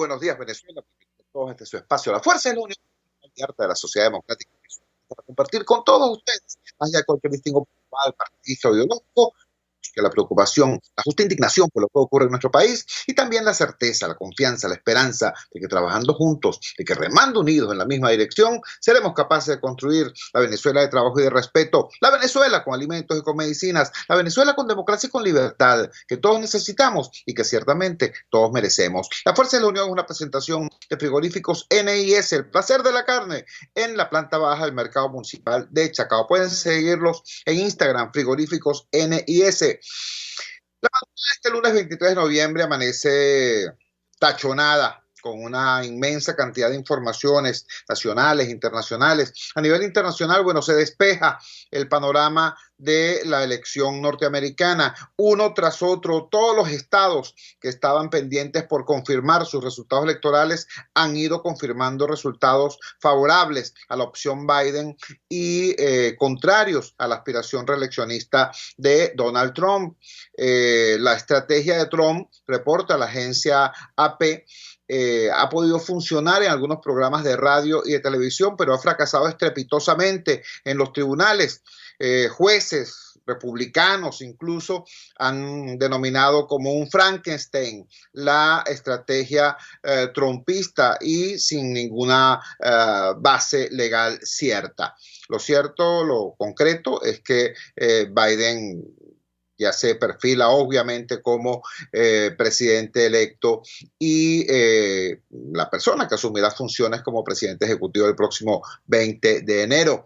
buenos días, Venezuela. Todo este es su espacio. La fuerza de la unión de la sociedad democrática para compartir con todos ustedes, más allá de cualquier distingo personal, partidista o ideológico, que la preocupación, la justa indignación por lo que ocurre en nuestro país y también la certeza, la confianza, la esperanza de que trabajando juntos, de que remando unidos en la misma dirección, seremos capaces de construir la Venezuela de trabajo y de respeto, la Venezuela con alimentos y con medicinas, la Venezuela con democracia y con libertad, que todos necesitamos y que ciertamente todos merecemos. La Fuerza de la Unión es una presentación de frigoríficos NIS, el placer de la carne, en la planta baja del mercado municipal de Chacao. Pueden seguirlos en Instagram, frigoríficos NIS. La madrugada de este lunes 23 de noviembre amanece tachonada con una inmensa cantidad de informaciones nacionales, internacionales. A nivel internacional, bueno, se despeja el panorama de la elección norteamericana. Uno tras otro, todos los estados que estaban pendientes por confirmar sus resultados electorales han ido confirmando resultados favorables a la opción Biden y contrarios a la aspiración reeleccionista de Donald Trump. La estrategia de Trump, reporta la agencia AP, ha podido funcionar en algunos programas de radio y de televisión, pero ha fracasado estrepitosamente en los tribunales. Jueces republicanos incluso han denominado como un Frankenstein la estrategia trumpista y sin ninguna base legal cierta. Lo cierto, lo concreto es que Biden ya se perfila obviamente como presidente electo y la persona que asumirá funciones como presidente ejecutivo el próximo 20 de enero.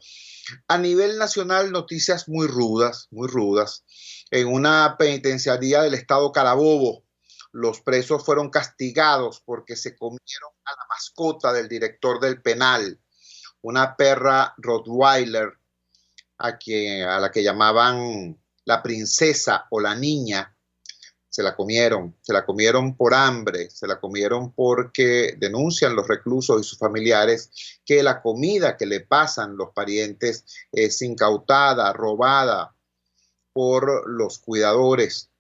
A nivel nacional, noticias muy rudas, muy rudas. En una penitenciaría del estado Carabobo, los presos fueron castigados porque se comieron a la mascota del director del penal, una perra Rottweiler a la que llamaban la princesa o la niña. Se la comieron por hambre, se la comieron porque denuncian los reclusos y sus familiares que la comida que le pasan los parientes es incautada, robada por los cuidadores.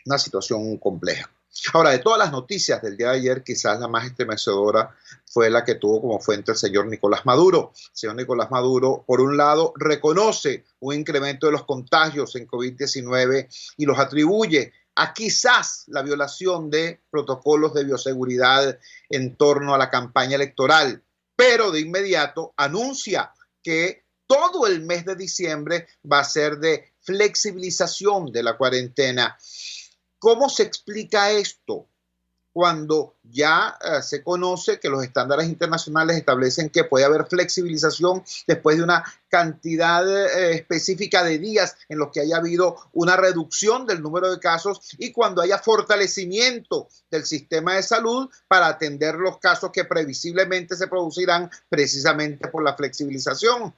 Una situación compleja. Ahora, de todas las noticias del día de ayer, quizás la más estremecedora fue la que tuvo como fuente el señor Nicolás Maduro. El señor Nicolás Maduro, por un lado, reconoce un incremento de los contagios en COVID-19 y los atribuye a quizás la violación de protocolos de bioseguridad en torno a la campaña electoral, pero de inmediato anuncia que todo el mes de diciembre va a ser de flexibilización de la cuarentena. ¿Cómo se explica esto cuando ya se conoce que los estándares internacionales establecen que puede haber flexibilización después de una cantidad específica de días en los que haya habido una reducción del número de casos y cuando haya fortalecimiento del sistema de salud para atender los casos que previsiblemente se producirán precisamente por la flexibilización?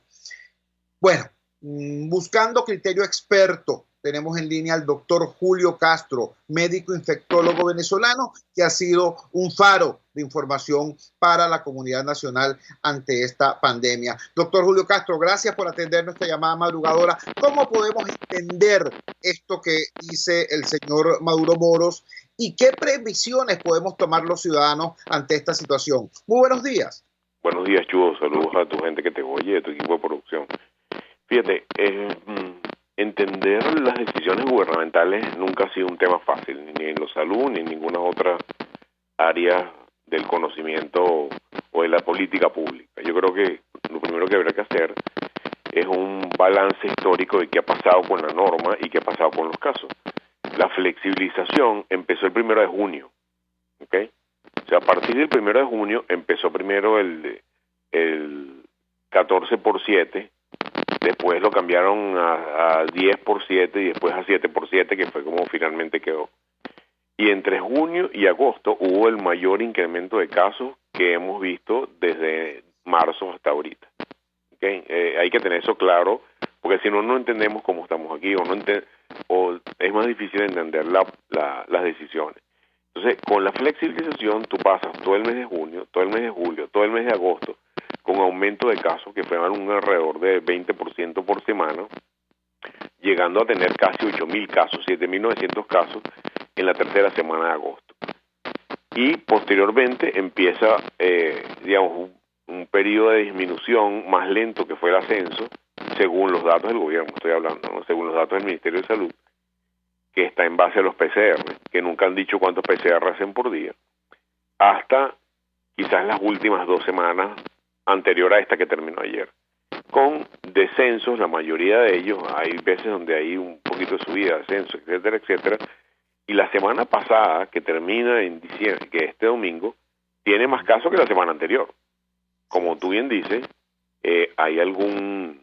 Bueno, buscando criterio experto, tenemos en línea al doctor Julio Castro, médico infectólogo venezolano, que ha sido un faro de información para la comunidad nacional ante esta pandemia. Doctor Julio Castro, gracias por atender nuestra llamada madrugadora. ¿Cómo podemos entender esto que dice el señor Maduro Moros y qué previsiones podemos tomar los ciudadanos ante esta situación? Muy buenos días. Buenos días, Chugo. Saludos a tu gente que te oye, a tu equipo de producción. Fíjate, entender las decisiones gubernamentales nunca ha sido un tema fácil, ni en la salud, ni en ninguna otra área del conocimiento o de la política pública. Yo creo que lo primero que habrá que hacer es un balance histórico de qué ha pasado con la norma y qué ha pasado con los casos. La flexibilización empezó el 1 de junio, ¿ok? O sea, a partir del 1 de junio empezó primero el 14x7, después lo cambiaron a 10x7 y después a 7x7, que fue como finalmente quedó. Y entre junio y agosto hubo el mayor incremento de casos que hemos visto desde marzo hasta ahorita. ¿Okay? Hay que tener eso claro, porque si no, no entendemos cómo estamos aquí, o es más difícil entender las decisiones. Entonces, con la flexibilización, tú pasas todo el mes de junio, todo el mes de julio, todo el mes de agosto, con aumento de casos que fueron un alrededor de 20% por semana, llegando a tener casi 8.000 casos, 7.900 casos en la tercera semana de agosto. y posteriormente empieza, digamos, un periodo de disminución más lento que fue el ascenso, según los datos del gobierno, estoy hablando, ¿no? Según los datos del Ministerio de Salud, que está en base a los PCR, que nunca han dicho cuántos PCR hacen por día, hasta quizás las últimas 2 semanas anterior a esta que terminó ayer, con descensos, la mayoría de ellos, hay veces donde hay un poquito de subida, descenso, etcétera, etcétera, y la semana pasada, que termina en diciembre, que este domingo, tiene más casos que la semana anterior. Como tú bien dices, hay algunas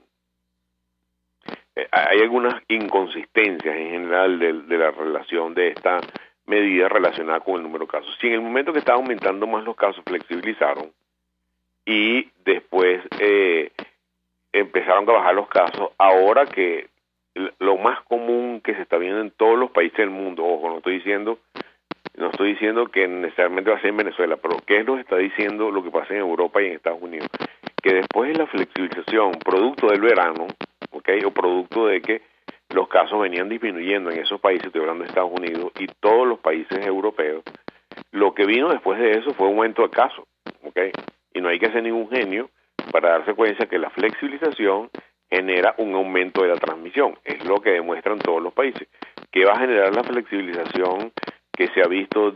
inconsistencias en general de la relación de esta medida relacionada con el número de casos. Si en el momento que estaba aumentando más los casos flexibilizaron y después empezaron a bajar los casos, ahora que lo más común que se está viendo en todos los países del mundo, ojo, no estoy diciendo que necesariamente va a ser en Venezuela, pero ¿qué nos está diciendo lo que pasa en Europa y en Estados Unidos? Que después de la flexibilización, producto del verano, ¿okay? O producto de que los casos venían disminuyendo en esos países, estoy hablando de Estados Unidos y todos los países europeos, lo que vino después de eso fue un aumento de casos, ¿okay? Y no hay que ser ningún genio para darse cuenta que la flexibilización genera un aumento de la transmisión, es lo que demuestran todos los países. ¿Qué va a generar la flexibilización que se ha visto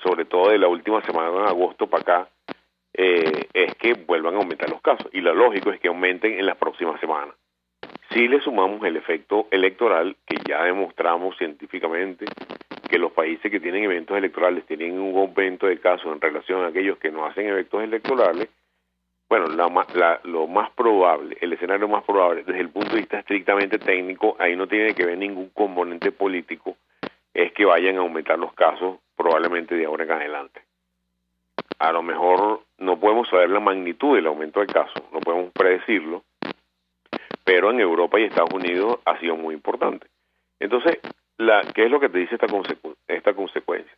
sobre todo de la última semana de agosto para acá? Es que vuelvan a aumentar los casos, y lo lógico es que aumenten en las próximas semanas. Si le sumamos el efecto electoral, que ya demostramos científicamente que los países que tienen eventos electorales tienen un aumento de casos en relación a aquellos que no hacen eventos electorales, bueno, lo más probable, el escenario más probable desde el punto de vista estrictamente técnico, ahí no tiene que ver ningún componente político, es que vayan a aumentar los casos probablemente de ahora en adelante. A lo mejor no podemos saber la magnitud del aumento de casos, no podemos predecirlo, pero en Europa y Estados Unidos ha sido muy importante. Entonces, ¿qué es lo que te dice esta consecuencia?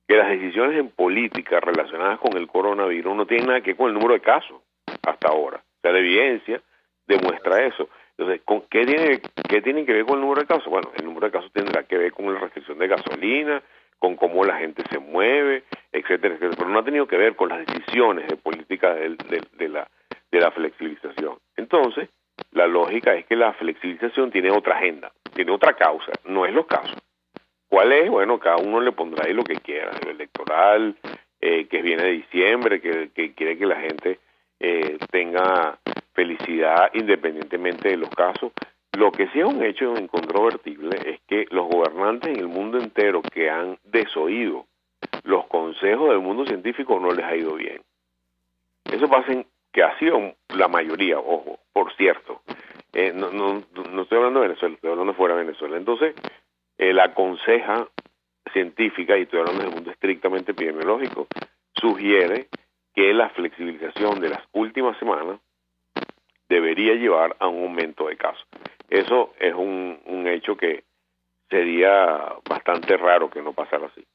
Que las decisiones en política relacionadas con el coronavirus no tienen nada que ver con el número de casos hasta ahora. O sea, la evidencia demuestra eso. Entonces, ¿qué tienen que ver con el número de casos? Bueno, el número de casos tendrá que ver con la restricción de gasolina, con cómo la gente se mueve, etcétera, etcétera, pero no ha tenido que ver con las decisiones de política de la flexibilización. Entonces, la lógica es que la flexibilización tiene otra agenda, tiene otra causa, no es los casos. ¿Cuál es? Bueno, cada uno le pondrá ahí lo que quiera, lo electoral, que viene de diciembre, que quiere que la gente tenga felicidad independientemente de los casos. Lo que sí es un hecho incontrovertible es que los gobernantes en el mundo entero que han desoído los consejos del mundo científico no les ha ido bien. Eso pasa que ha sido la mayoría, ojo, por cierto. No estoy hablando de Venezuela, estoy hablando fuera de Venezuela. Entonces, la conseja científica, y estoy hablando del mundo estrictamente epidemiológico, sugiere que la flexibilización de las últimas semanas debería llevar a un aumento de casos. Eso es un hecho que sería bastante raro que no pasara así.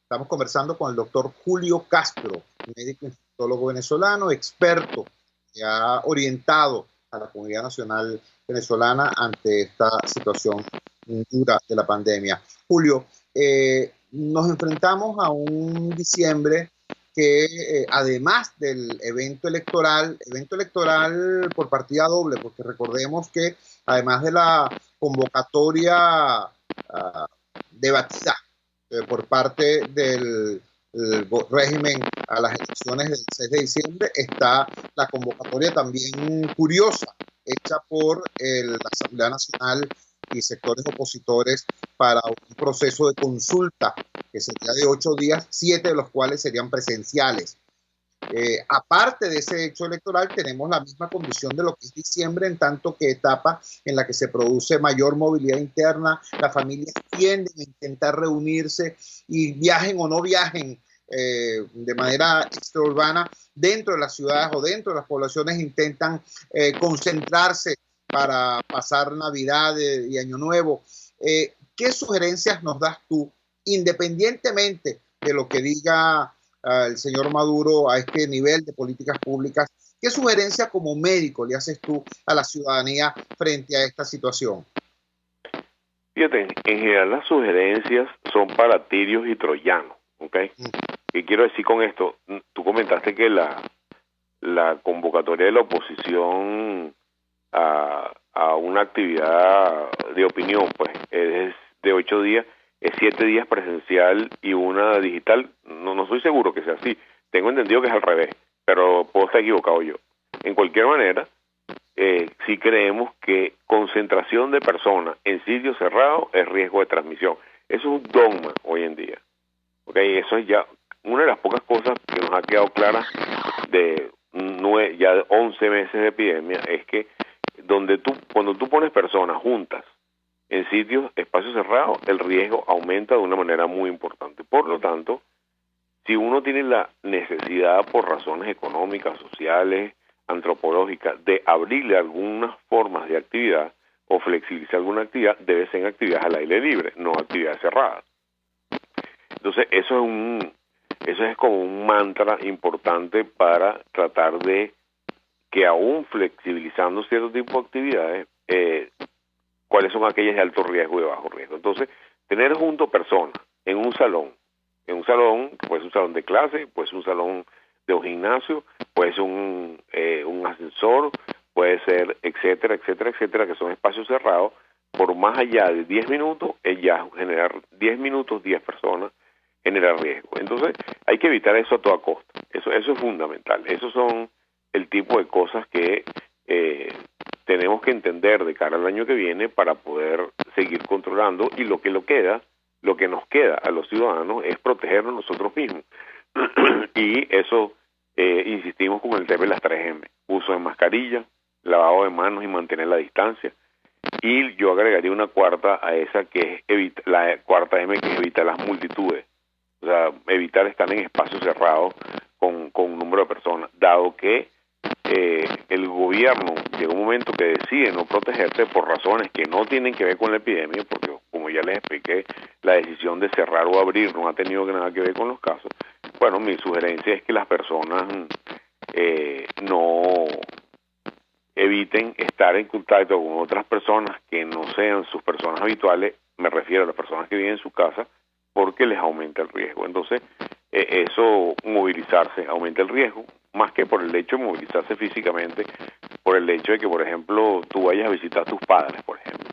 Estamos conversando con el doctor Julio Castro, médico infectólogo venezolano, experto que ha orientado a la comunidad nacional venezolana ante esta situación dura de la pandemia. Julio, nos enfrentamos a un diciembre que además del evento electoral por partida doble, porque recordemos que además de la convocatoria debatida por parte del régimen a las elecciones del 6 de diciembre, está la convocatoria también curiosa hecha por la Asamblea Nacional y sectores opositores para un proceso de consulta que sería de 8 días, 7 de los cuales serían presenciales. Aparte de ese hecho electoral, tenemos la misma condición de lo que es diciembre, en tanto que etapa en la que se produce mayor movilidad interna, las familias tienden a intentar reunirse y viajen o no viajen de manera extraurbana dentro de las ciudades o dentro de las poblaciones, intentan concentrarse para pasar Navidad y Año Nuevo. ¿Qué sugerencias nos das tú, independientemente de lo que diga el señor Maduro a este nivel de políticas públicas? ¿Qué sugerencia como médico le haces tú a la ciudadanía frente a esta situación? Fíjate, en general las sugerencias son para tirios y troyanos, ¿ok? ¿Qué quiero decir con esto? Tú comentaste que la convocatoria de la oposición a una actividad de opinión, pues es de 8 días, es 7 días presencial y una digital. No estoy seguro que sea así. Tengo entendido que es al revés, pero puedo estar equivocado yo. En cualquier manera, sí creemos que concentración de personas en sitios cerrados es riesgo de transmisión. Eso es un dogma hoy en día. ¿Okay? Eso es ya una de las pocas cosas que nos ha quedado clara de ya 11 meses de epidemia, es que cuando tú pones personas juntas en sitios, espacios cerrados, el riesgo aumenta de una manera muy importante. Por lo tanto, si uno tiene la necesidad por razones económicas, sociales, antropológicas, de abrirle algunas formas de actividad o flexibilizar alguna actividad, debe ser en actividades al aire libre, no actividades cerradas. Entonces, eso es como un mantra importante para tratar de que aún flexibilizando cierto tipo de actividades, cuáles son aquellas de alto riesgo y de bajo riesgo. Entonces, tener junto personas en un salón, puede ser un salón de clase, puede ser un salón de un gimnasio, puede ser un ascensor, puede ser etcétera, que son espacios cerrados, por más allá de 10 minutos, ya generar 10 minutos, 10 personas, genera riesgo. Entonces, hay que evitar eso a toda costa. Eso es fundamental. Esos son el tipo de cosas que tenemos que entender de cara al año que viene para poder seguir controlando, y lo que nos queda a los ciudadanos es protegernos nosotros mismos. Y eso, insistimos con el tema de las 3M: uso de mascarilla, lavado de manos y mantener la distancia. Y yo agregaría una cuarta a esa, que es la cuarta M, que es evitar las multitudes. O sea, evitar estar en espacios cerrados con un número de personas, dado que el gobierno llega un momento que decide no protegerse por razones que no tienen que ver con la epidemia, porque como ya les expliqué, la decisión de cerrar o abrir no ha tenido nada que ver con los casos. Bueno, mi sugerencia es que las personas no eviten estar en contacto con otras personas que no sean sus personas habituales, me refiero a las personas que viven en su casa, porque les aumenta el riesgo. Entonces, eso, movilizarse, aumenta el riesgo, más que por el hecho de movilizarse físicamente, por el hecho de que, por ejemplo, tú vayas a visitar a tus padres, por ejemplo.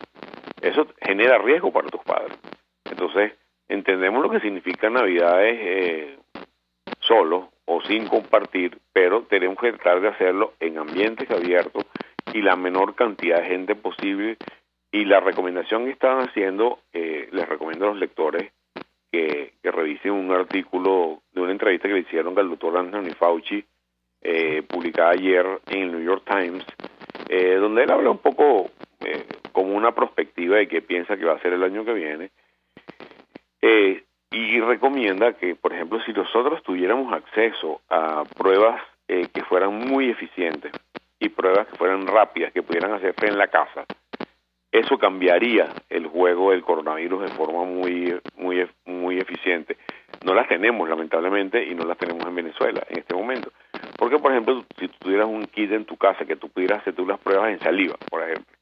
Eso genera riesgo para tus padres. Entonces, entendemos lo que significa Navidades solo o sin compartir, pero tenemos que tratar de hacerlo en ambientes abiertos y la menor cantidad de gente posible. Y la recomendación que están haciendo, les recomiendo a los lectores que revisen un artículo de una entrevista que le hicieron al doctor Anthony Fauci, publicada ayer en el New York Times, donde él habla un poco como una perspectiva de qué piensa que va a ser el año que viene, y recomienda que, por ejemplo, si nosotros tuviéramos acceso a pruebas que fueran muy eficientes y pruebas que fueran rápidas, que pudieran hacerse en la casa, eso cambiaría el juego del coronavirus de forma muy eficiente. No las tenemos, lamentablemente, y no las tenemos en Venezuela en este momento. Porque, por ejemplo, si tú tuvieras un kit en tu casa que tú pudieras hacer las pruebas en saliva, por ejemplo,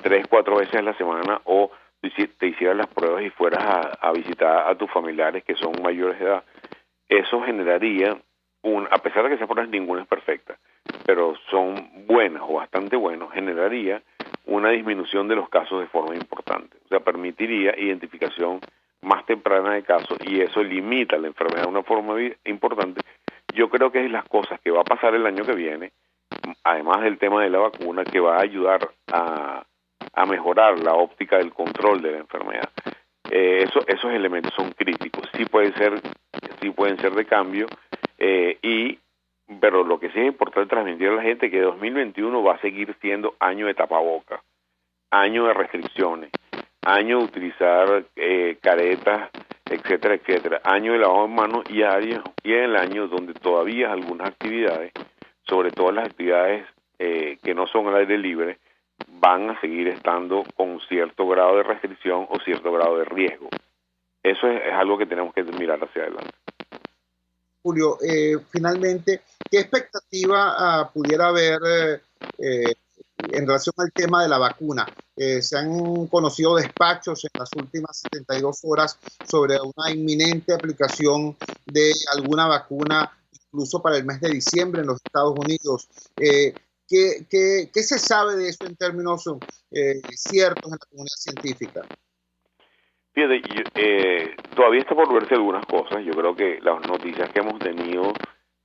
3-4 veces a la semana, o te hicieras las pruebas y fueras a visitar a tus familiares que son mayores de edad, eso generaría, a pesar de que esas pruebas ninguna es perfecta, pero son buenas o bastante buenas, generaría una disminución de los casos de forma importante. O sea, permitiría identificación más temprana de casos, y eso limita la enfermedad de una forma importante. Yo creo que es las cosas que va a pasar el año que viene, además del tema de la vacuna, que va a ayudar a mejorar la óptica del control de la enfermedad. Esos elementos son críticos. Sí pueden ser de cambio, pero lo que sí es importante transmitir a la gente es que 2021 va a seguir siendo año de tapabocas, año de restricciones, año de utilizar caretas, etcétera, año de lavado de manos, y el año donde todavía algunas actividades, sobre todo las actividades que no son al aire libre, van a seguir estando con cierto grado de restricción o cierto grado de riesgo. Eso es algo que tenemos que mirar hacia adelante. Julio, finalmente, ¿qué expectativa pudiera haber en relación al tema de la vacuna? Se han conocido despachos en las últimas 72 horas sobre una inminente aplicación de alguna vacuna, incluso para el mes de diciembre en los Estados Unidos. ¿Qué se sabe de eso en términos ciertos en la comunidad científica? Fíjate, todavía está por verse algunas cosas. Yo creo que las noticias que hemos tenido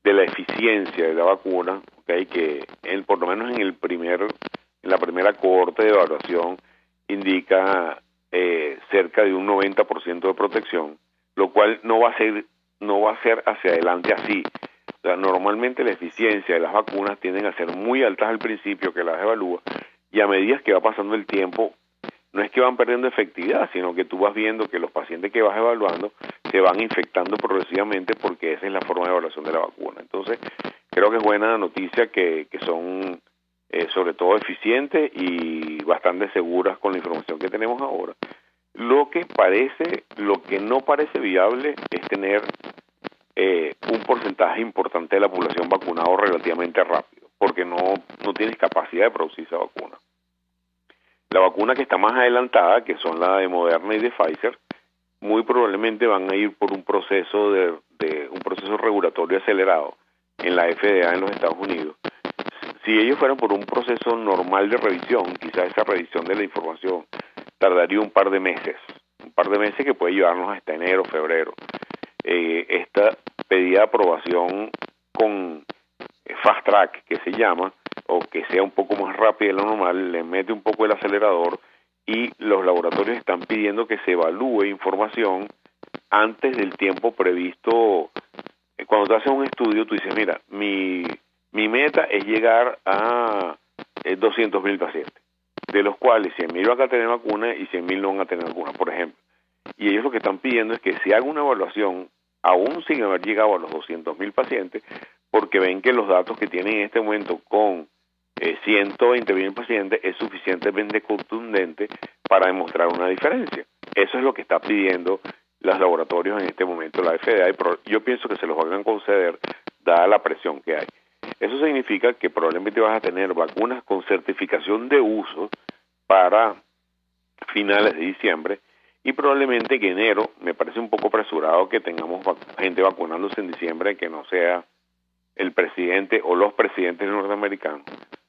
de la eficiencia de la vacuna, ¿okay? Que por lo menos en la primera cohorte de evaluación indica cerca de un 90% de protección, lo cual no va a ser hacia adelante así. O sea, normalmente la eficiencia de las vacunas tienden a ser muy altas al principio, que las evalúa, y a medida que va pasando el tiempo, no es que van perdiendo efectividad, sino que tú vas viendo que los pacientes que vas evaluando se van infectando progresivamente, porque esa es la forma de evaluación de la vacuna. Entonces, creo que es buena noticia que son sobre todo eficientes y bastante seguras con la información que tenemos ahora. Lo que no parece viable es tener un porcentaje importante de la población vacunado relativamente rápido, porque no tienes capacidad de producir esa vacuna. La vacuna que está más adelantada, que son la de Moderna y de Pfizer, muy probablemente van a ir por un proceso un proceso regulatorio acelerado en la FDA en los Estados Unidos. Si ellos fueran por un proceso normal de revisión, quizás esa revisión de la información tardaría un par de meses que puede llevarnos hasta enero, febrero. Esta pedida aprobación con fast track, que se llama, o que sea un poco más rápida de lo normal, le mete un poco el acelerador, y los laboratorios están pidiendo que se evalúe información antes del tiempo previsto. Cuando tú haces un estudio, tú dices, mira, mi meta es llegar a 200.000 pacientes, de los cuales 100.000 van a tener vacuna y 100.000 no van a tener vacuna, por ejemplo. Y ellos lo que están pidiendo es que se haga una evaluación aún sin haber llegado a los 200.000 pacientes, porque ven que los datos que tienen en este momento con 120.000 pacientes es suficientemente contundente para demostrar una diferencia. Eso es lo que está pidiendo los laboratorios en este momento, la FDA, y yo pienso que se los van a conceder dada la presión que hay. Eso significa que probablemente vas a tener vacunas con certificación de uso para finales de diciembre, y probablemente que enero, me parece un poco apresurado que tengamos gente vacunándose en diciembre que no sea el presidente o los presidentes norteamericanos,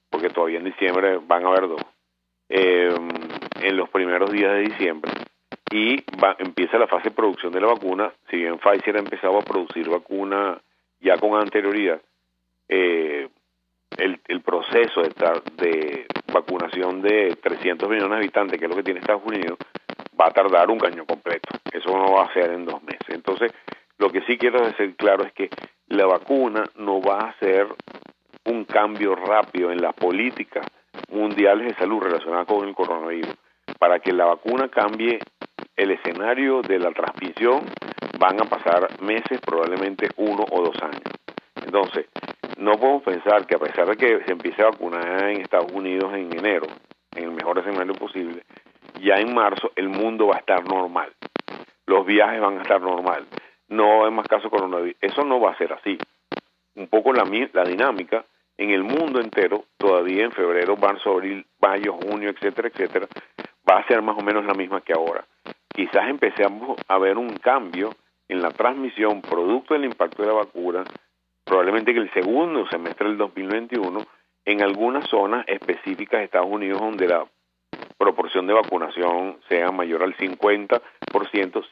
porque todavía en diciembre van a haber dos, en los primeros días de diciembre, y empieza la fase de producción de la vacuna. Si bien Pfizer ha empezado a producir vacuna ya con anterioridad, el proceso de vacunación de 300 millones de habitantes, que es lo que tiene Estados Unidos, va a tardar un año completo. Eso no va a ser en 2 meses. Entonces, lo que sí quiero decir claro es que la vacuna no va a hacer un cambio rápido en las políticas mundiales de salud relacionadas con el coronavirus. Para que la vacuna cambie el escenario de la transmisión, van a pasar meses, probablemente 1 o 2 años. Entonces, no podemos pensar que a pesar de que se empiece a vacunar en Estados Unidos en enero, en el mejor escenario posible, ya en marzo el mundo va a estar normal, los viajes van a estar normal, no hay más casos de coronavirus. Eso no va a ser así. Un poco la dinámica en el mundo entero, todavía en febrero, marzo, abril, mayo, junio, etcétera, etcétera, va a ser más o menos la misma que ahora. Quizás empecemos a ver un cambio en la transmisión producto del impacto de la vacuna, probablemente que el segundo semestre del 2021, en algunas zonas específicas de Estados Unidos donde la proporción de vacunación sea mayor al 50%,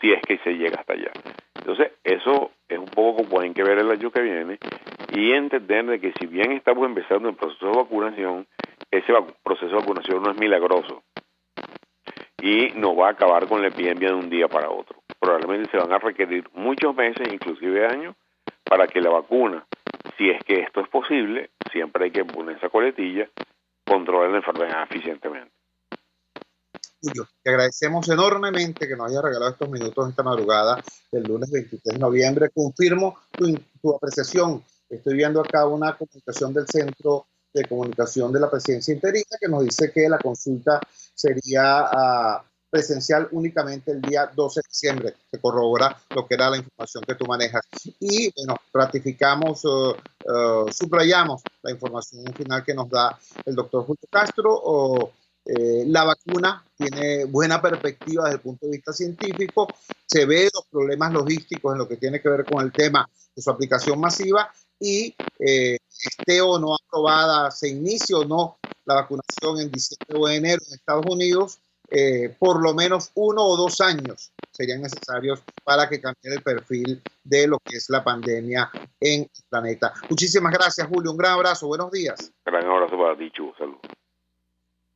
si es que se llega hasta allá. Entonces, eso es un poco como hay que ver el año que viene, y entender de que si bien estamos empezando el proceso de vacunación, ese proceso de vacunación no es milagroso y no va a acabar con la epidemia de un día para otro. Probablemente se van a requerir muchos meses, inclusive años, para que la vacuna, si es que esto es posible, siempre hay que poner esa coletilla, controlar la enfermedad eficientemente. Julio, te agradecemos enormemente que nos haya regalado estos minutos esta madrugada del lunes 23 de noviembre. Confirmo tu apreciación. Estoy viendo acá una comunicación del Centro de Comunicación de la Presidencia Interina que nos dice que la consulta sería presencial únicamente el día 12 de diciembre. Se corrobora lo que era la información que tú manejas. Y bueno, ratificamos, subrayamos la información final que nos da el doctor Julio Castro. La vacuna tiene buena perspectiva desde el punto de vista científico. severos problemas logísticos en lo que tiene que ver con el tema de su aplicación masiva y esté o no aprobada, se inicie o no la vacunación en diciembre o enero en Estados Unidos, por lo menos 1 o 2 años serían necesarios para que cambie el perfil de lo que es la pandemia en el planeta. Muchísimas gracias, Julio. Un gran abrazo. Buenos días. Gran abrazo para ti, Chu. Salud.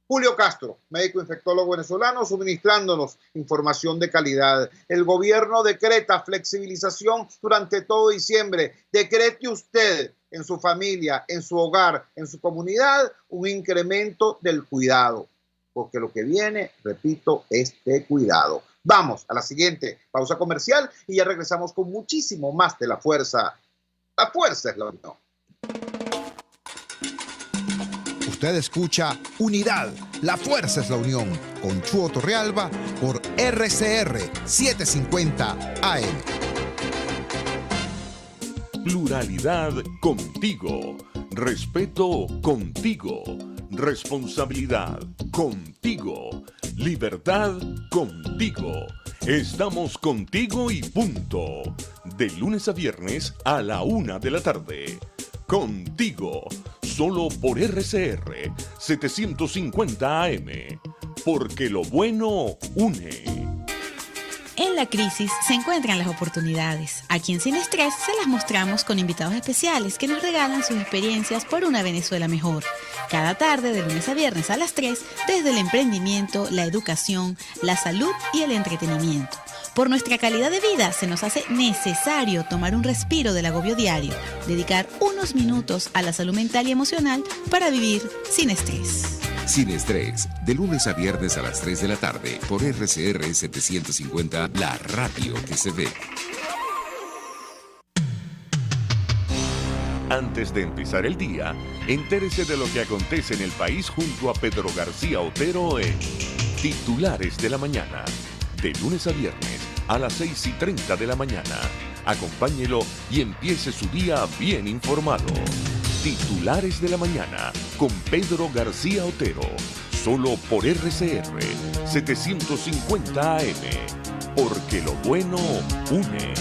Julio Castro, médico infectólogo venezolano, suministrándonos información de calidad. El gobierno decreta flexibilización durante todo diciembre. Decrete usted en su familia, en su hogar, en su comunidad, un incremento del cuidado. Porque lo que viene, repito, es de cuidado. Vamos a la siguiente pausa comercial y ya regresamos con muchísimo más de La Fuerza. La Fuerza es la unión. Usted escucha Unidad, la fuerza es la unión, con Chuo Torrealba por RCR 750 AM. Pluralidad contigo, respeto contigo, responsabilidad contigo, libertad contigo. Estamos contigo y punto. De lunes a viernes a la 1 de la tarde. Contigo, solo por RCR 750 AM, porque lo bueno une. En la crisis se encuentran las oportunidades. Aquí en Sin Estrés se las mostramos con invitados especiales que nos regalan sus experiencias por una Venezuela mejor. Cada tarde, de lunes a viernes a las 3, desde el emprendimiento, la educación, la salud y el entretenimiento. Por nuestra calidad de vida se nos hace necesario tomar un respiro del agobio diario, dedicar unos minutos a la salud mental y emocional para vivir sin estrés. Sin Estrés, de lunes a viernes a las 3 de la tarde por RCR 750, la radio que se ve. Antes de empezar el día, entérese de lo que acontece en el país junto a Pedro García Otero en Titulares de la Mañana. De lunes a viernes a las 6:30 de la mañana. Acompáñelo y empiece su día bien informado. Titulares de la Mañana con Pedro García Otero. Solo por RCR 750 AM. Porque lo bueno une.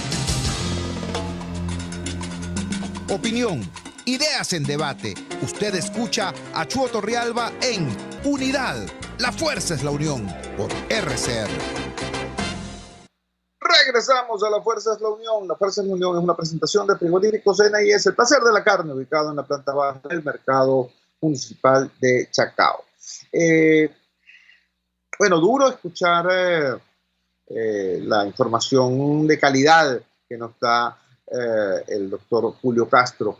Opinión, ideas en debate. Usted escucha a Chuo Torrealba en Unidad, la fuerza es la unión, por RCR. Regresamos a La Fuerza es la Unión. La Fuerza es la Unión es una presentación de Frigoríficos NIS, el placer de la carne, ubicado en la planta baja del mercado municipal de Chacao. Bueno, duro escuchar la información de calidad que nos da el doctor Julio Castro.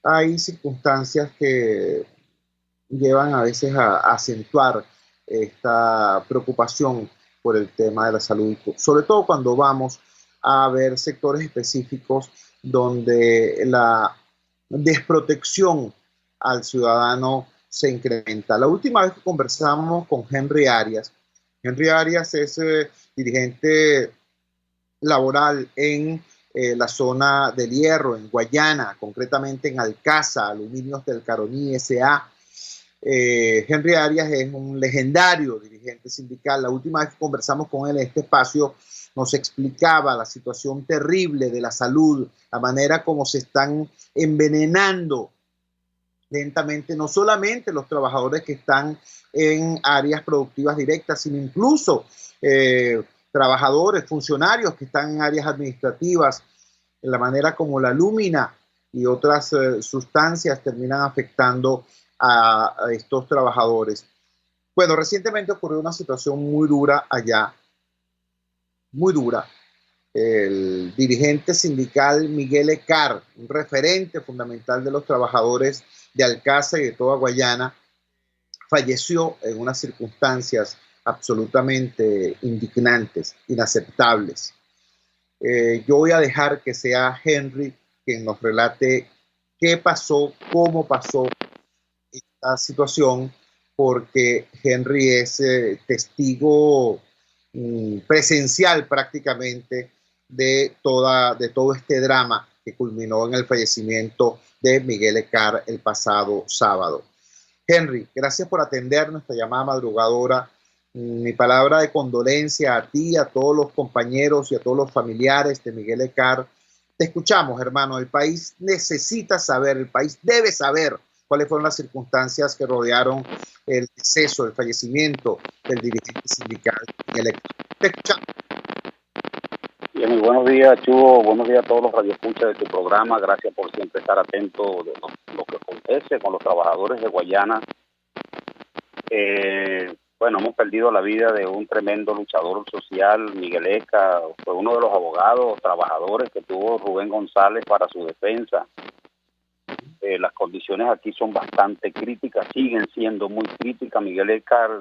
Hay circunstancias que llevan a veces a acentuar esta preocupación por el tema de la salud, sobre todo cuando vamos a ver sectores específicos donde la desprotección al ciudadano se incrementa. La última vez que conversamos con Henry Arias es dirigente laboral en la zona del Hierro, en Guayana, concretamente en Alcasa, Aluminios del Caroní S.A. Henry Arias es un legendario dirigente sindical. La última vez que conversamos con él en este espacio nos explicaba la situación terrible de la salud, la manera como se están envenenando lentamente no solamente los trabajadores que están en áreas productivas directas, sino incluso trabajadores, funcionarios que están en áreas administrativas, en la manera como la alúmina y otras sustancias terminan afectando a estos trabajadores. Bueno, recientemente ocurrió una situación muy dura allá, muy dura. El dirigente sindical Miguel Ecar, un referente fundamental de los trabajadores de Alcázar y de toda Guayana, falleció en unas circunstancias absolutamente indignantes, inaceptables. Yo voy a dejar que sea Henry quien nos relate qué pasó, cómo pasó esta situación, porque Henry es testigo presencial prácticamente de todo este drama que culminó en el fallecimiento de Miguel Ecar el pasado sábado. Henry, gracias por atender nuestra llamada madrugadora. Mi palabra de condolencia a ti, a todos los compañeros y a todos los familiares de Miguel Ecar. Te escuchamos, hermano. El país necesita saber, el país debe saber cuáles fueron las circunstancias que rodearon el deceso, el fallecimiento del dirigente sindical Miguel Ecar. Te escuchamos. Bien, muy buenos días, Chugo. Buenos días a todos los radioescuchas de tu programa. Gracias por siempre estar atento de lo que acontece con los trabajadores de Guayana. Bueno, hemos perdido la vida de un tremendo luchador social, Miguel Ecar. Fue uno de los abogados trabajadores que tuvo Rubén González para su defensa. Las condiciones aquí son bastante críticas, siguen siendo muy críticas. Miguel Ecar,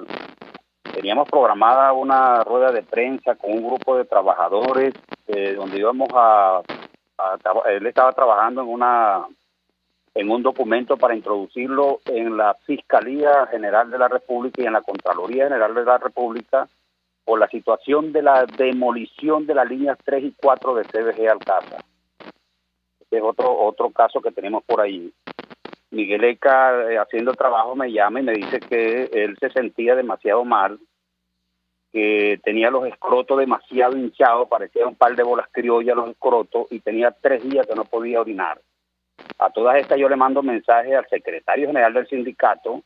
teníamos programada una rueda de prensa con un grupo de trabajadores donde íbamos él estaba trabajando en un documento para introducirlo en la Fiscalía General de la República y en la Contraloría General de la República por la situación de la demolición de las líneas 3 y 4 de CBG Alcázar. Este es otro caso que tenemos por ahí. Miguel Ecar, haciendo el trabajo, me llama y me dice que él se sentía demasiado mal, que tenía los escrotos demasiado hinchados, parecía un par de bolas criollas los escrotos, y tenía 3 días que no podía orinar. A todas estas yo le mando mensaje al secretario general del sindicato,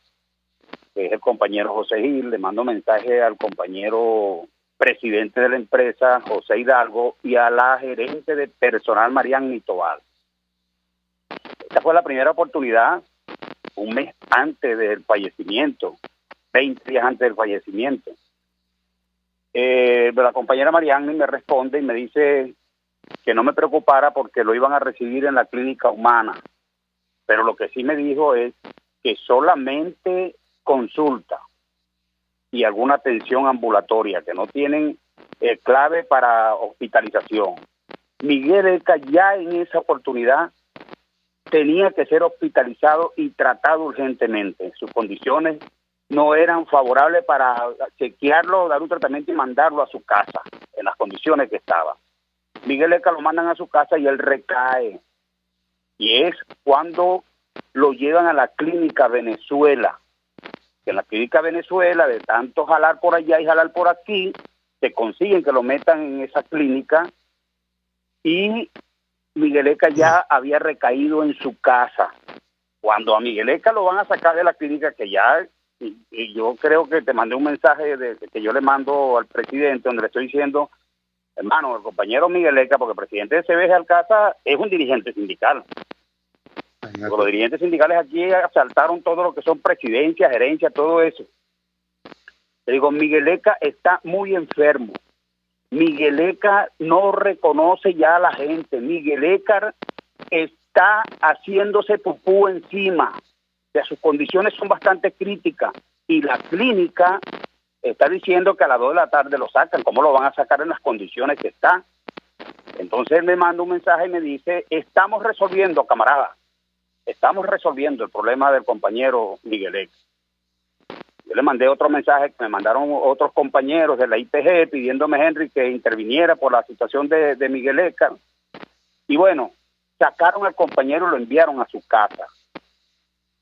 que es el compañero José Gil, le mando mensaje al compañero presidente de la empresa, José Hidalgo, y a la gerente de personal, Marian Tobal. Esta fue la primera oportunidad, un mes antes del fallecimiento, 20 días antes del fallecimiento. La compañera Marian me responde y me dice que no me preocupara porque lo iban a recibir en la clínica humana, pero lo que sí me dijo es que solamente consulta y alguna atención ambulatoria, que no tienen clave para hospitalización. Miguel Ecar ya en esa oportunidad tenía que ser hospitalizado y tratado urgentemente. Sus condiciones no eran favorables para chequearlo, dar un tratamiento y mandarlo a su casa en las condiciones que estaba. Miguel Ecar lo mandan a su casa y él recae. Y es cuando lo llevan a la clínica Venezuela. En la clínica Venezuela, de tanto jalar por allá y jalar por aquí, se consiguen que lo metan en esa clínica y Miguel Ecar ya había recaído en su casa. Cuando a Miguel Ecar lo van a sacar de la clínica, que ya, y yo creo que te mandé un mensaje que yo le mando al presidente, donde le estoy diciendo, hermano, el compañero Miguel Ecar, porque el presidente de CBG Alcázar es un dirigente sindical. Los dirigentes sindicales aquí asaltaron todo lo que son presidencia, gerencia, todo eso. Le digo, Miguel Ecar está muy enfermo. Miguel Ecar no reconoce ya a la gente. Miguel Ecar está haciéndose pupú encima. O sea, sus condiciones son bastante críticas. Y la clínica está diciendo que a las 2 de la tarde lo sacan. ¿Cómo lo van a sacar en las condiciones que está? Entonces él me manda un mensaje y me dice, estamos resolviendo, camarada. Estamos resolviendo el problema del compañero Miguel Ecar. Yo le mandé otro mensaje que me mandaron otros compañeros de la IPG pidiéndome, Henry, que interviniera por la situación de Miguel Ecar. Y bueno, sacaron al compañero y lo enviaron a su casa.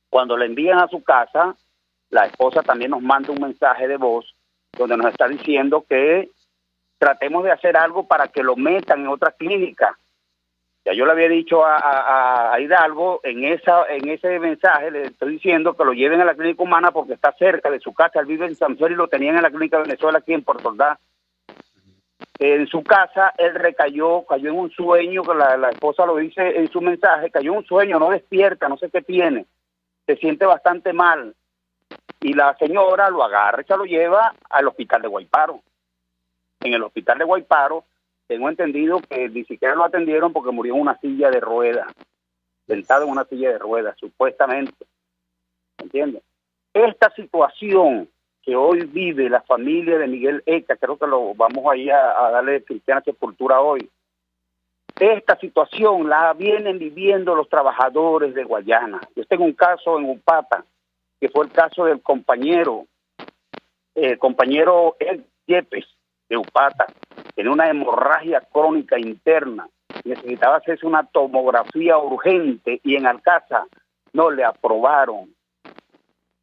Cuando lo envían a su casa, la esposa también nos manda un mensaje de voz donde nos está diciendo que tratemos de hacer algo para que lo metan en otra clínica. Ya yo le había dicho a Hidalgo en ese mensaje, le estoy diciendo que lo lleven a la clínica humana porque está cerca de su casa. Él vive en San Pedro y lo tenían en la clínica Venezuela aquí en Puerto Ordaz. En su casa él cayó en un sueño, que la esposa lo dice en su mensaje, cayó en un sueño, no despierta, no sé qué tiene, se siente bastante mal. Y la señora lo agarra y se lo lleva al hospital de Guayparo. En el hospital de Guayparo tengo entendido que ni siquiera lo atendieron porque murió en una silla de ruedas, sentado en una silla de ruedas, supuestamente. ¿Entiendes? Esta situación que hoy vive la familia de Miguel Ecar, creo que lo vamos ahí a darle cristiana sepultura hoy. Esta situación la vienen viviendo los trabajadores de Guayana. Yo tengo un caso en Upata, que fue el caso del compañero Ed Yepes de Upata. Tenía una hemorragia crónica interna, necesitaba hacerse una tomografía urgente y en Alcázar no le aprobaron.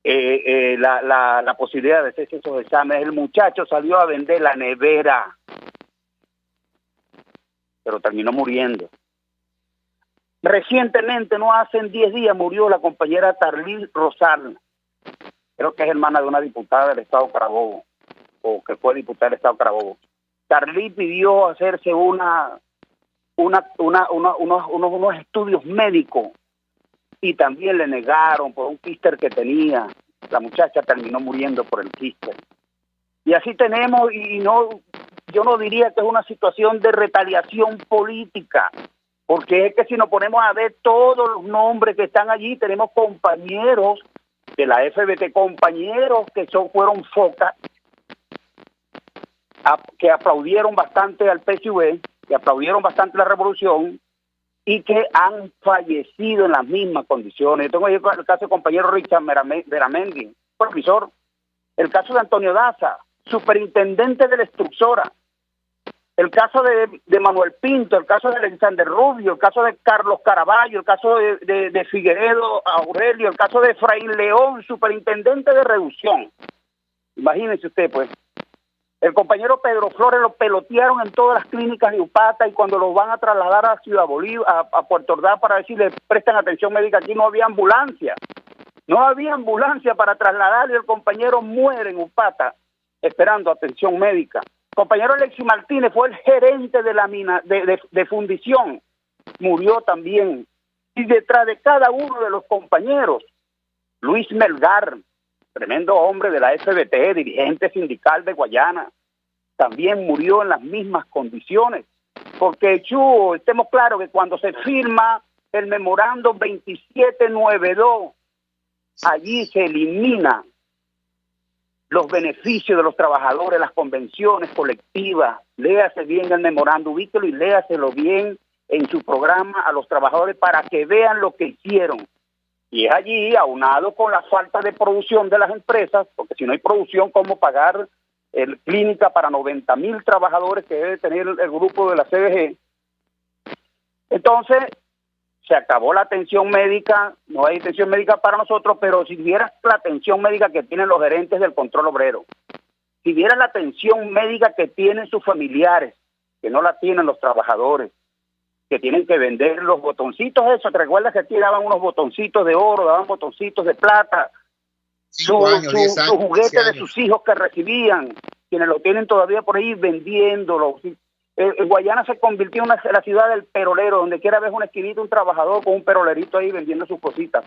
la posibilidad de hacer esos exámenes. El muchacho salió a vender la nevera, pero terminó muriendo. Recientemente, no hace 10 días, murió la compañera Tarlí Rosal, creo que es hermana de una diputada del Estado Carabobo, o que fue diputada del Estado Carabobo. Tarlí pidió hacerse unos estudios médicos y también le negaron por un quíster que tenía. La muchacha terminó muriendo por el quíster. Y así tenemos, yo no diría que es una situación de retaliación política, porque es que si nos ponemos a ver todos los nombres que están allí, tenemos compañeros de la FBT, compañeros que fueron focas, que aplaudieron bastante al PSV, que aplaudieron bastante la revolución y que han fallecido en las mismas condiciones. Yo tengo ahí el caso del compañero Richard Veramendi, profesor, el caso de Antonio Daza, superintendente de la Extrusora, el caso de Manuel Pinto, el caso de Alexander Rubio, el caso de Carlos Caraballo, el caso de Figueredo Aurelio, el caso de Efraín León, superintendente de reducción. Imagínense usted, pues. El compañero Pedro Flores lo pelotearon en todas las clínicas de Upata y cuando lo van a trasladar a Ciudad Bolívar, a Puerto Ordaz para ver si le prestan atención médica, aquí no había ambulancia. No había ambulancia para trasladarle y el compañero muere en Upata esperando atención médica. El compañero Alexis Martínez fue el gerente de la mina de fundición, murió también. Y detrás de cada uno de los compañeros, Luis Melgar, tremendo hombre de la FBT, dirigente sindical de Guayana, también murió en las mismas condiciones. Porque, estemos claros que cuando se firma el memorando 2792, allí se elimina los beneficios de los trabajadores, las convenciones colectivas. Léase bien el memorando, ubíquelo y léaselo bien en su programa a los trabajadores para que vean lo que hicieron. Y es allí, aunado con la falta de producción de las empresas, porque si no hay producción, ¿cómo pagar clínica para 90,000 trabajadores que debe tener el grupo de la CBG? Entonces, se acabó la atención médica, no hay atención médica para nosotros, pero si vieras la atención médica que tienen los gerentes del control obrero, si vieras la atención médica que tienen sus familiares, que no la tienen los trabajadores, que tienen que vender los botoncitos esos, ¿te recuerdas que aquí daban unos botoncitos de oro, daban botoncitos de plata? Su juguete de sus hijos que recibían, quienes lo tienen todavía por ahí vendiéndolo. Guayana se convirtió en la ciudad del perolero, donde quiera ves una esquinita, un trabajador con un perolerito ahí vendiendo sus cositas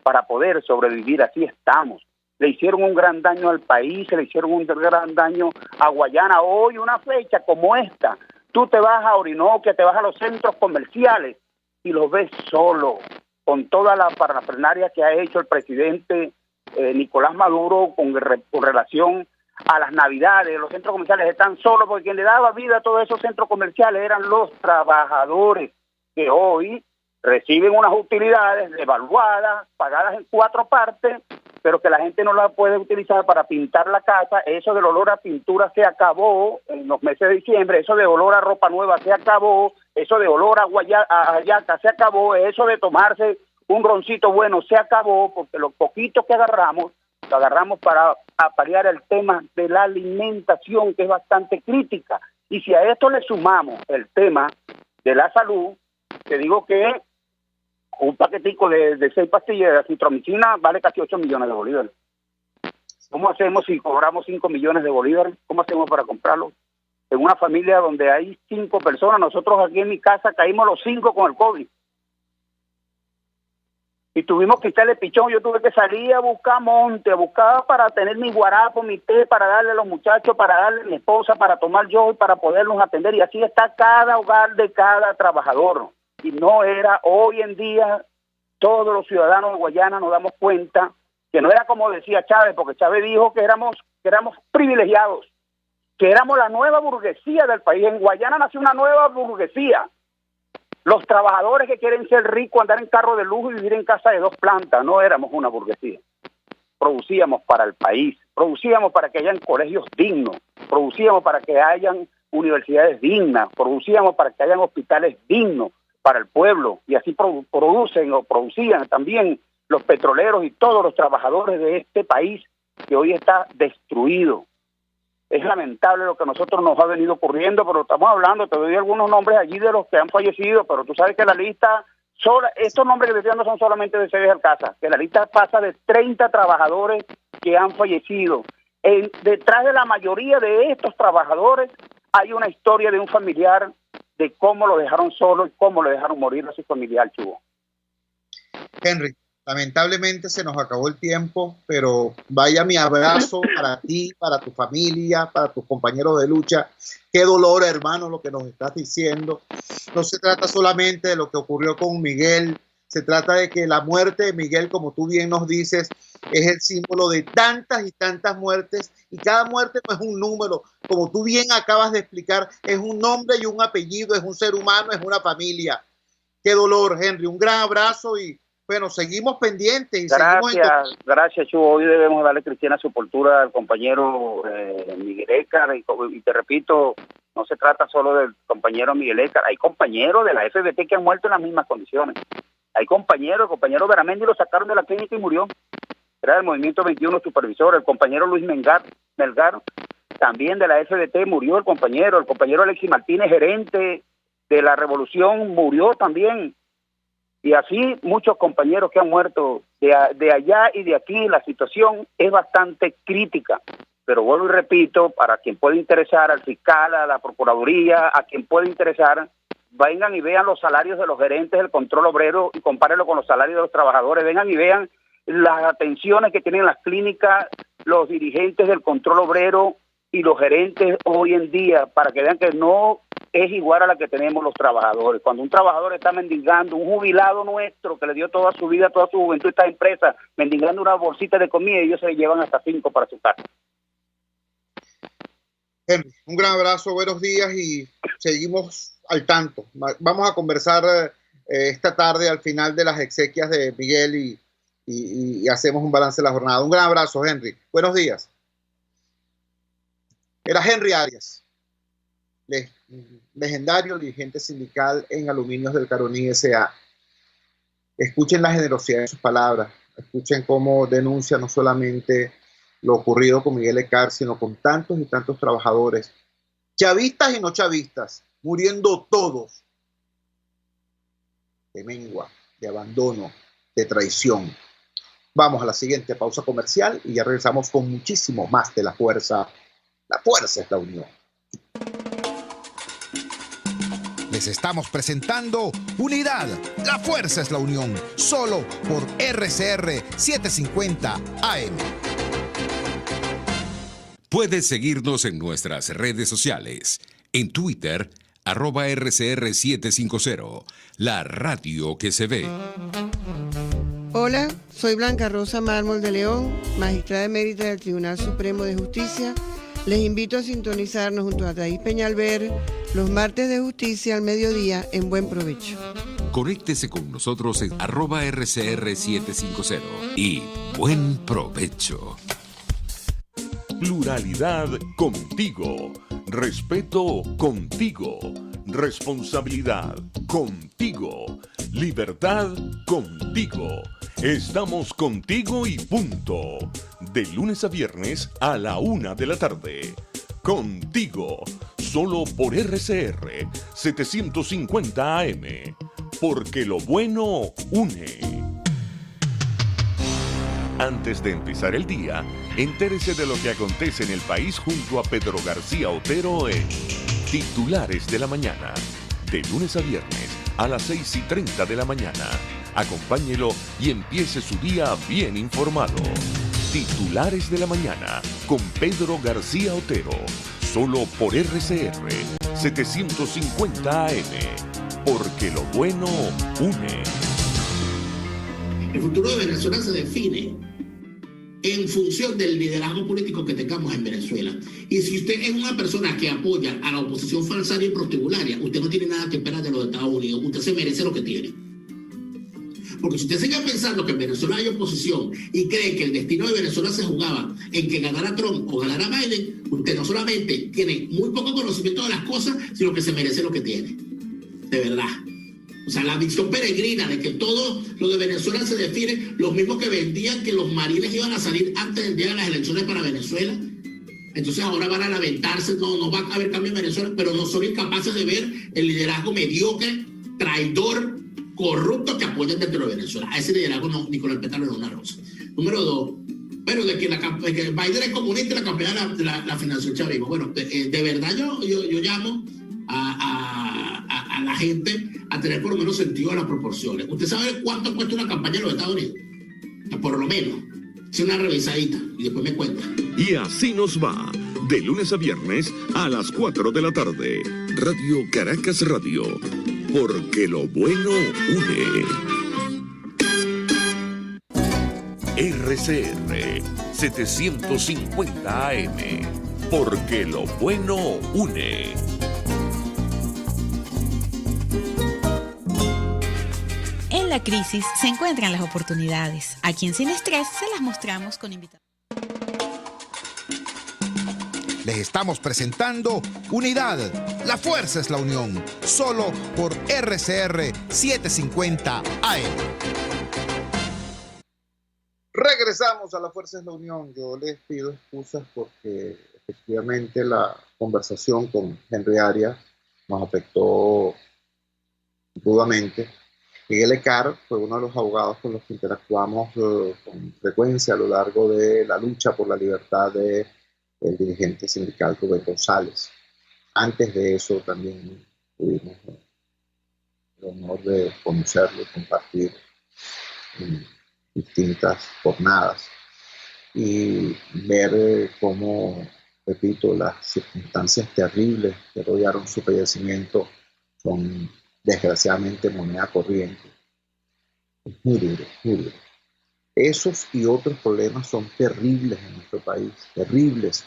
para poder sobrevivir. Así estamos. Le hicieron un gran daño al país, le hicieron un gran daño a Guayana. Hoy, una fecha como esta, tú te vas a Orinoquia, te vas a los centros comerciales y los ves solo, con toda la parafernalia que ha hecho el presidente Nicolás Maduro con relación a las navidades. Los centros comerciales están solos porque quien le daba vida a todos esos centros comerciales eran los trabajadores, que hoy reciben unas utilidades devaluadas, pagadas en 4 partes, pero que la gente no la puede utilizar para pintar la casa. Eso del olor a pintura se acabó en los meses de diciembre, eso de olor a ropa nueva se acabó, eso de olor a yaca se acabó, eso de tomarse un roncito bueno se acabó, porque los poquitos que agarramos, lo agarramos para paliar el tema de la alimentación, que es bastante crítica. Y si a esto le sumamos el tema de la salud, te digo que un paquetico de 6 pastillas de acitromicina vale casi 8 millones de bolívares. ¿Cómo hacemos si cobramos 5 millones de bolívares? ¿Cómo hacemos para comprarlo? En una familia donde hay 5 personas, nosotros aquí en mi casa caímos los 5 con el COVID. Y tuvimos que quitarle pichón. Yo tuve que salir a buscar monte, a buscar para tener mi guarapo, mi té, para darle a los muchachos, para darle a mi esposa, para tomar yo y para poderlos atender. Y así está cada hogar de cada trabajador. Y no era, hoy en día, todos los ciudadanos de Guayana nos damos cuenta que no era como decía Chávez, porque Chávez dijo que éramos privilegiados, que éramos la nueva burguesía del país. En Guayana nació una nueva burguesía. Los trabajadores que quieren ser ricos, andar en carro de lujo y vivir en casa de 2 plantas, no éramos una burguesía. Producíamos para el país, producíamos para que hayan colegios dignos, producíamos para que hayan universidades dignas, producíamos para que hayan hospitales dignos para el pueblo, y así producían también los petroleros y todos los trabajadores de este país que hoy está destruido. Es lamentable lo que a nosotros nos ha venido ocurriendo, pero estamos hablando, te doy algunos nombres allí de los que han fallecido, pero tú sabes que la lista, estos nombres que te estoy dando son solamente de Cedes Alcázar, que la lista pasa de 30 trabajadores que han fallecido. Detrás de la mayoría de estos trabajadores hay una historia de un familiar, de cómo lo dejaron solo y cómo lo dejaron morir a su familiar, Chugo. Henry, lamentablemente se nos acabó el tiempo, pero vaya mi abrazo para ti, para tu familia, para tus compañeros de lucha. Qué dolor, hermano, lo que nos estás diciendo. No se trata solamente de lo que ocurrió con Miguel, se trata de que la muerte de Miguel, como tú bien nos dices, es el símbolo de tantas y tantas muertes, y cada muerte no es un número, como tú bien acabas de explicar, es un nombre y un apellido, es un ser humano, es una familia. Qué dolor, Henry, un gran abrazo y bueno, seguimos pendientes. Y gracias, Chugo. Hoy debemos darle cristiana sepultura al compañero Miguel Écar, y te repito, no se trata solo del compañero Miguel Écar, hay compañeros de la FBT que han muerto en las mismas condiciones. Hay compañeros, el compañero Veramendi lo sacaron de la clínica y murió. Era del Movimiento 21 supervisor. El compañero Luis Melgar, también de la FBT, murió el compañero Alexis Martínez, gerente de la Revolución, murió también. Y así muchos compañeros que han muerto de allá y de aquí. La situación es bastante crítica. Pero vuelvo y repito, para quien pueda interesar, al fiscal, a la Procuraduría, a quien pueda interesar, vengan y vean los salarios de los gerentes del control obrero y compárenlo con los salarios de los trabajadores. Vengan y vean las atenciones que tienen las clínicas, los dirigentes del control obrero y los gerentes hoy en día, para que vean que no es igual a la que tenemos los trabajadores. Cuando un trabajador está mendigando, un jubilado nuestro que le dio toda su vida, toda su juventud a esta empresa, mendigando una bolsita de comida, y ellos se llevan hasta 5 para su casa. Henry, un gran abrazo, buenos días y seguimos al tanto. Vamos a conversar esta tarde al final de las exequias de Miguel y hacemos un balance de la jornada. Un gran abrazo, Henry. Buenos días. Era Henry Arias, legendario dirigente sindical en Aluminios del Caroní S.A. Escuchen la generosidad de sus palabras, escuchen cómo denuncia no solamente lo ocurrido con Miguel Écar, sino con tantos y tantos trabajadores, chavistas y no chavistas, muriendo todos de mengua, de abandono, de traición. Vamos a la siguiente pausa comercial y ya regresamos con muchísimo más de La Fuerza. La fuerza es la unión. Les estamos presentando Unidad. La fuerza es la unión. Solo por RCR 750 AM. Puedes seguirnos en nuestras redes sociales. En Twitter, @RCR750. La radio que se ve. Hola, soy Blanca Rosa Mármol de León, magistrada emérita del Tribunal Supremo de Justicia. Les invito a sintonizarnos junto a Thais Peñalver los martes de justicia al mediodía en Buen Provecho. Conéctese con nosotros en @RCR750 y buen provecho. Pluralidad contigo. Respeto contigo. Responsabilidad contigo. Libertad contigo. Estamos contigo y punto. De lunes a viernes a la 1 de la tarde. Contigo. Solo por RCR 750 AM. Porque lo bueno une. Antes de empezar el día, entérese de lo que acontece en el país junto a Pedro García Otero en Titulares de la Mañana. De lunes a viernes a las 6:30 de la mañana. Acompáñelo y empiece su día bien informado. Titulares de la Mañana con Pedro García Otero. Solo por RCR 750 AM. Porque lo bueno une. El futuro de Venezuela se define en función del liderazgo político que tengamos en Venezuela. Y si usted es una persona que apoya a la oposición falsaria y prostibularia, usted no tiene nada que esperar de los Estados Unidos. Usted se merece lo que tiene. Porque si usted sigue pensando que en Venezuela hay oposición y cree que el destino de Venezuela se jugaba en que ganara Trump o ganara Biden, usted no solamente tiene muy poco conocimiento de las cosas, sino que se merece lo que tiene. De verdad. O sea, la visión peregrina de que todo lo de Venezuela se define, los mismos que vendían que los marines iban a salir antes del día de las elecciones para Venezuela. Entonces ahora van a lamentarse, no va a haber cambio en Venezuela, pero no son incapaces de ver el liderazgo mediocre, traidor, corrupto que apoyan dentro de Venezuela. A ese liderazgo no, Nicolás Petro no es una rosa. Número 2, bueno, de que Biden es comunista y la campaña la financió el chavismo. Bueno, de verdad yo llamo a la gente a tener por lo menos sentido de las proporciones. ¿Usted sabe cuánto cuesta una campaña en los Estados Unidos? Por lo menos. Es una revisadita y después me cuenta. Y así nos va, de lunes a viernes a las 4 de la tarde. Radio Caracas Radio, porque lo bueno une. RCR 750 AM, porque lo bueno une. En la crisis se encuentran las oportunidades. Aquí en Sin Estrés se las mostramos con invitados. Les estamos presentando Unidad. La fuerza es la unión. Solo por RCR 750 AM. Regresamos a La Fuerza es la Unión. Yo les pido excusas porque efectivamente la conversación con Henry Arias nos afectó rudamente. Miguel Ecar fue uno de los abogados con los que interactuamos con frecuencia a lo largo de la lucha por la libertad del dirigente sindical Rubén González. Antes de eso también tuvimos el honor de conocerlo y compartir distintas jornadas y ver cómo, repito, las circunstancias terribles que rodearon su fallecimiento son desgraciadamente moneda corriente. Es muy duro, muy duro. Esos y otros problemas son terribles en nuestro país, terribles.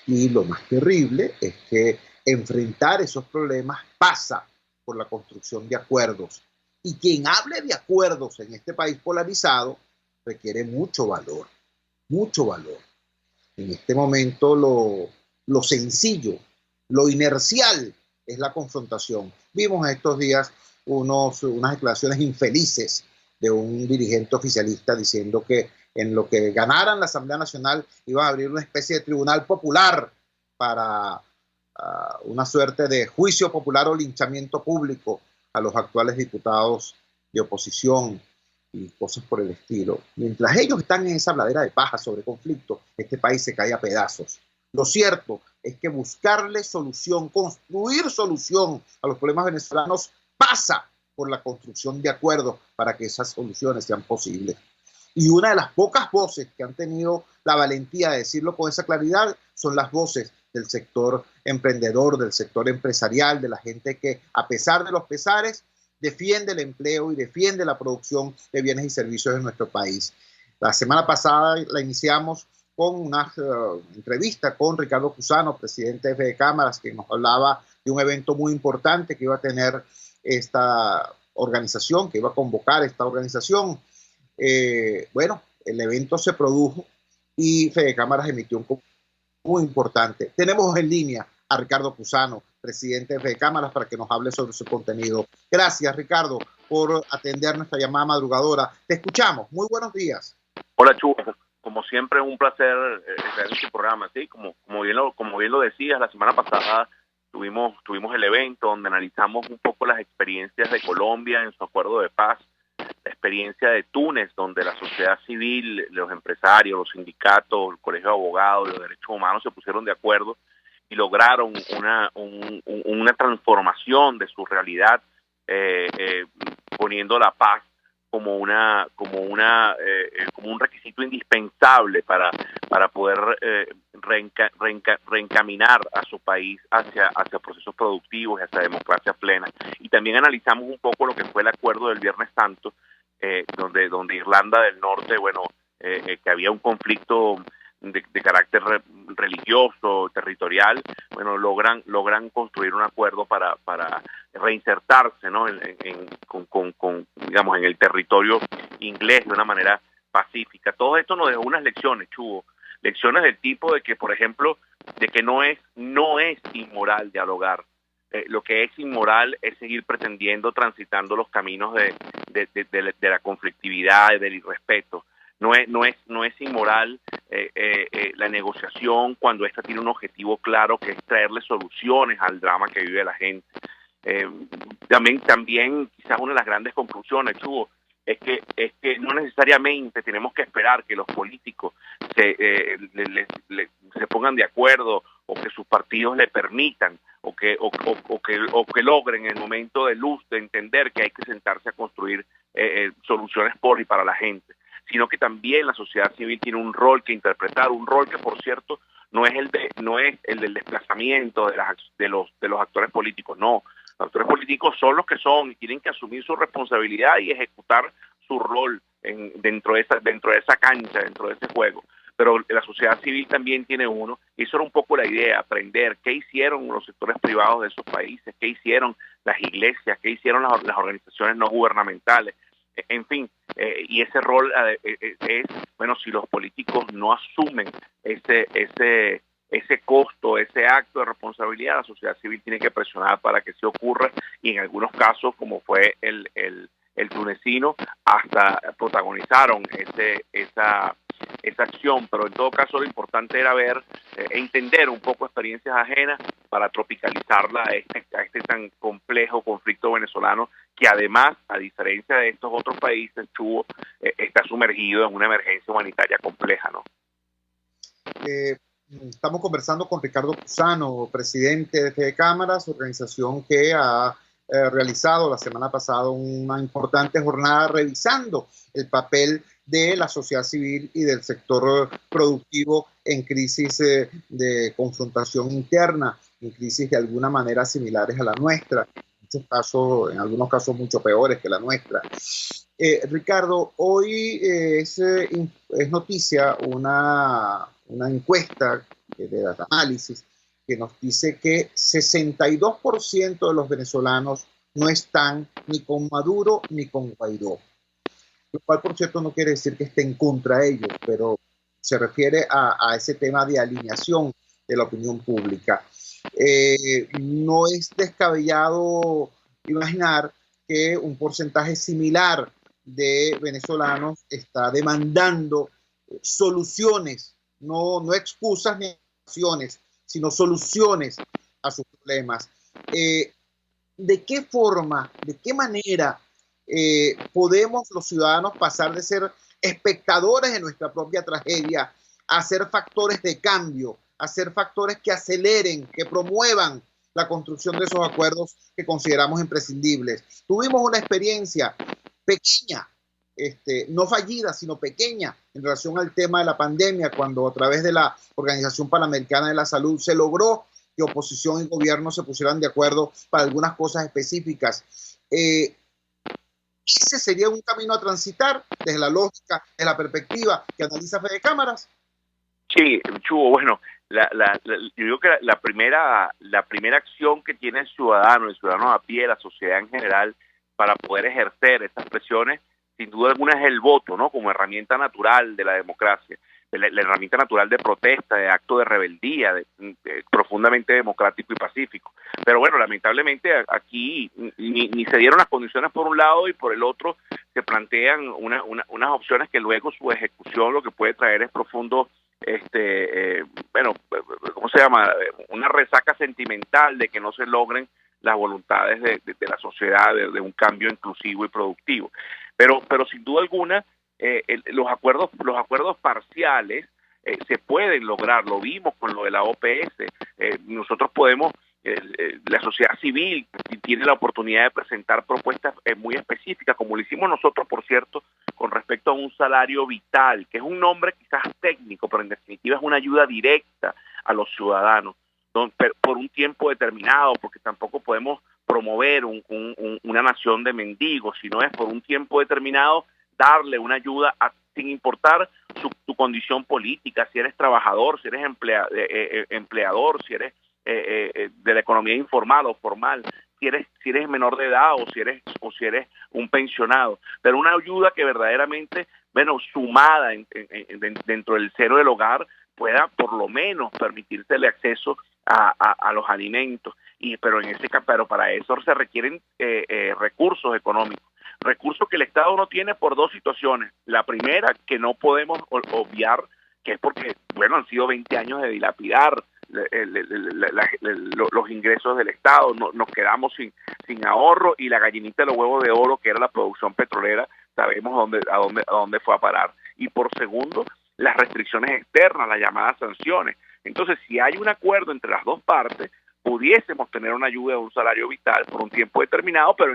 Y lo más terrible es que enfrentar esos problemas pasa por la construcción de acuerdos. Y quien hable de acuerdos en este país polarizado requiere mucho valor, mucho valor. En este momento lo sencillo, lo inercial es la confrontación. Vimos estos días unas declaraciones infelices de un dirigente oficialista diciendo que en lo que ganaran la Asamblea Nacional iban a abrir una especie de tribunal popular para una suerte de juicio popular o linchamiento público a los actuales diputados de oposición y cosas por el estilo. Mientras ellos están en esa habladera de paja sobre conflicto, este país se cae a pedazos. Lo cierto es que buscarle solución, construir solución a los problemas venezolanos pasa por la construcción de acuerdos para que esas soluciones sean posibles. Y una de las pocas voces que han tenido la valentía de decirlo con esa claridad son las voces del sector emprendedor, del sector empresarial, de la gente que, a pesar de los pesares, defiende el empleo y defiende la producción de bienes y servicios en nuestro país. La semana pasada la iniciamos con una entrevista con Ricardo Cusano, presidente de Fede Cámaras, que nos hablaba de un evento muy importante que iba a tener esta organización, que iba a convocar esta organización. Bueno, el evento se produjo y Fede Cámaras emitió un comunicado muy importante. Tenemos en línea a Ricardo Cusano, presidente de Fede Cámaras, para que nos hable sobre su contenido. Gracias, Ricardo, por atender nuestra llamada madrugadora. Te escuchamos. Muy buenos días. Hola, Chu. Como siempre, un placer estar en este programa. ¿Sí? Como bien lo decías, la semana pasada tuvimos el evento donde analizamos un poco las experiencias de Colombia en su acuerdo de paz, la experiencia de Túnez, donde la sociedad civil, los empresarios, los sindicatos, el Colegio de Abogados, los derechos humanos se pusieron de acuerdo y lograron una transformación de su realidad, poniendo la paz como un requisito indispensable para poder reencaminar a su país hacia procesos productivos y hacia democracia plena. Y también analizamos un poco lo que fue el acuerdo del Viernes Santo, donde Irlanda del Norte, que había un conflicto de carácter religioso, territorial, logran construir un acuerdo para reinsertarse, ¿no? Digamos, en el territorio inglés de una manera pacífica. Todo esto nos dejó unas lecciones, Chugo, lecciones del tipo de que, por ejemplo, de que no es inmoral dialogar, lo que es inmoral es seguir pretendiendo, transitando los caminos de la conflictividad, del irrespeto. No es inmoral la negociación cuando esta tiene un objetivo claro, que es traerle soluciones al drama que vive la gente. También quizás una de las grandes conclusiones, Chugo, es que no necesariamente tenemos que esperar que los políticos se pongan de acuerdo, o que sus partidos le permitan, o que logren en el momento de luz de entender que hay que sentarse a construir soluciones por y para la gente, sino que también la sociedad civil tiene un rol que interpretar, un rol que, por cierto, no es el del desplazamiento de los actores políticos. No, los actores políticos son los que son y tienen que asumir su responsabilidad y ejecutar su rol dentro de esa cancha, dentro de ese juego. Pero la sociedad civil también tiene uno, y eso era un poco la idea, aprender qué hicieron los sectores privados de esos países, qué hicieron las iglesias, qué hicieron las organizaciones no gubernamentales, en fin, y ese rol es, bueno, si los políticos no asumen ese costo, ese acto de responsabilidad, la sociedad civil tiene que presionar para que se ocurra, y en algunos casos, como fue el tunecino, hasta protagonizaron esa acción. Pero en todo caso lo importante era ver entender un poco experiencias ajenas para tropicalizarla a este tan complejo conflicto venezolano, que además, a diferencia de estos otros países, está sumergido en una emergencia humanitaria compleja, ¿no? Estamos conversando con Ricardo Cusano, presidente de Fede Cámaras, organización que ha realizado la semana pasada una importante jornada revisando el papel de la sociedad civil y del sector productivo en crisis de confrontación interna, en crisis de alguna manera similares a la nuestra, en algunos casos mucho peores que la nuestra. Ricardo, hoy es noticia una encuesta de Data Análisis que nos dice que 62% de los venezolanos no están ni con Maduro ni con Guaidó. Lo cual, por cierto, no quiere decir que estén contra ellos, pero se refiere a ese tema de alineación de la opinión pública. No es descabellado imaginar que un porcentaje similar de venezolanos está demandando soluciones, no excusas ni acciones, sino soluciones a sus problemas. ¿De qué forma, de qué manera podemos los ciudadanos pasar de ser espectadores de nuestra propia tragedia a ser factores de cambio, a ser factores que aceleren, que promuevan la construcción de esos acuerdos que consideramos imprescindibles? Tuvimos una experiencia pequeña, no fallida, sino pequeña, en relación al tema de la pandemia, cuando a través de la Organización Panamericana de la Salud se logró que oposición y gobierno se pusieran de acuerdo para algunas cosas específicas. ¿Ese sería un camino a transitar desde la lógica, desde la perspectiva que analiza Fede Cámaras? Sí, Chugo, bueno, yo digo que la primera acción que tiene el ciudadano a pie, la sociedad en general, para poder ejercer esas presiones, sin duda alguna es el voto, ¿no? Como herramienta natural de la democracia, la herramienta natural de protesta, de acto de rebeldía, profundamente democrático y pacífico. Pero bueno, lamentablemente aquí ni se dieron las condiciones por un lado, y por el otro se plantean unas opciones que luego su ejecución lo que puede traer es profundo, ¿cómo se llama? Una resaca sentimental de que no se logren las voluntades de la sociedad, de un cambio inclusivo y productivo. Pero sin duda alguna, los acuerdos parciales se pueden lograr. Lo vimos con lo de la OPS. Nosotros podemos, la sociedad civil tiene la oportunidad de presentar propuestas muy específicas, como lo hicimos nosotros, por cierto, con respecto a un salario vital, que es un nombre quizás técnico, pero en definitiva es una ayuda directa a los ciudadanos, por un tiempo determinado, porque tampoco podemos promover una nación de mendigos, sino es por un tiempo determinado darle una ayuda sin importar tu condición política, si eres trabajador, si eres empleador, si eres de la economía informal o formal, si eres menor de edad o si eres un pensionado, pero una ayuda que verdaderamente, sumada dentro del seno del hogar, pueda por lo menos permitirse el acceso a los alimentos. pero para eso se requieren recursos económicos. Recursos que el Estado no tiene por dos situaciones. La primera, que no podemos obviar, que es porque, han sido 20 años de dilapidar los ingresos del Estado, nos quedamos sin ahorro, y la gallinita de los huevos de oro, que era la producción petrolera, sabemos a dónde fue a parar. Y por segundo, las restricciones externas, las llamadas sanciones. Entonces, si hay un acuerdo entre las dos partes, pudiésemos tener una ayuda de un salario vital por un tiempo determinado, pero